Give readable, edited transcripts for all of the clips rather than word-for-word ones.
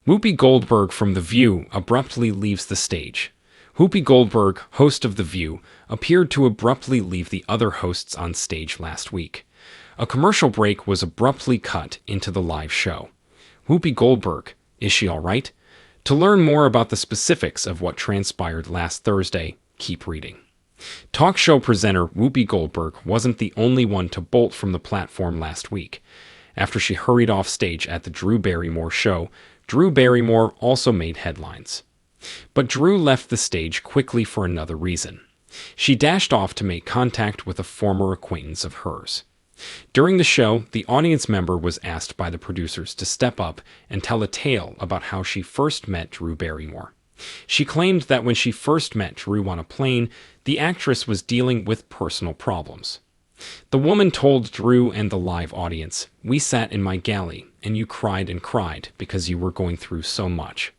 Whoopi Goldberg from The View abruptly leaves the stage. Whoopi Goldberg, host of The View, appeared to abruptly leave the other hosts on stage last week. A commercial break was abruptly cut into the live show. Whoopi Goldberg, is she all right? To learn more about the specifics of what transpired last Thursday, keep reading. Talk show presenter Whoopi Goldberg wasn't the only one to bolt from the platform last week. After she hurried off stage at the Drew Barrymore show, Drew Barrymore also made headlines. But Drew left the stage quickly for another reason. She dashed off to make contact with a former acquaintance of hers. During the show, the audience member was asked by the producers to step up and tell a tale about how she first met Drew Barrymore. She claimed that when she first met Drew on a plane, the actress was dealing with personal problems. The woman told Drew and the live audience, "We sat in my galley, and you cried and cried because you were going through so much."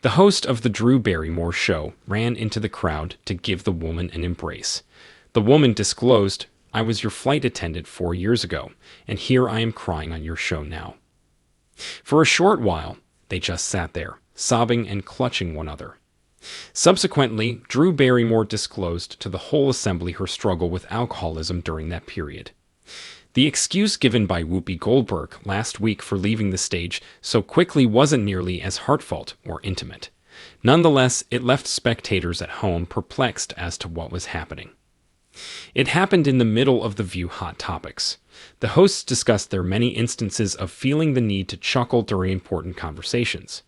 The host of the Drew Barrymore show ran into the crowd to give the woman an embrace. The woman disclosed, "I was your flight attendant 4 years ago, and here I am crying on your show now." For a short while, they just sat there, sobbing and clutching one another. Subsequently, Drew Barrymore disclosed to the whole assembly her struggle with alcoholism during that period. The excuse given by Whoopi Goldberg last week for leaving the stage so quickly wasn't nearly as heartfelt or intimate. Nonetheless, it left spectators at home perplexed as to what was happening. It happened in the middle of the View Hot Topics. The hosts discussed their many instances of feeling the need to chuckle during important conversations.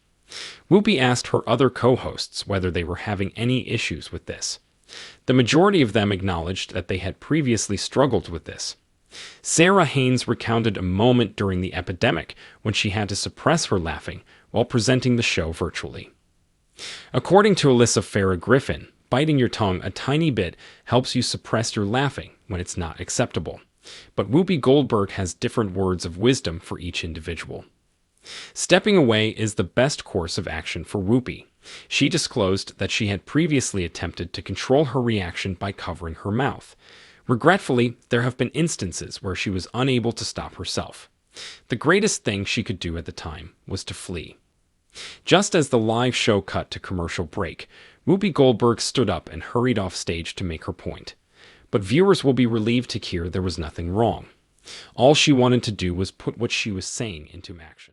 Whoopi asked her other co-hosts whether they were having any issues with this. The majority of them acknowledged that they had previously struggled with this. Sarah Haynes recounted a moment during the epidemic when she had to suppress her laughing while presenting the show virtually. According to Alyssa Farah Griffin, biting your tongue a tiny bit helps you suppress your laughing when it's not acceptable. But Whoopi Goldberg has different words of wisdom for each individual. Stepping away is the best course of action for Whoopi. She disclosed that she had previously attempted to control her reaction by covering her mouth. Regretfully, there have been instances where she was unable to stop herself. The greatest thing she could do at the time was to flee. Just as the live show cut to commercial break, Whoopi Goldberg stood up and hurried off stage to make her point. But viewers will be relieved to hear there was nothing wrong. All she wanted to do was put what she was saying into action.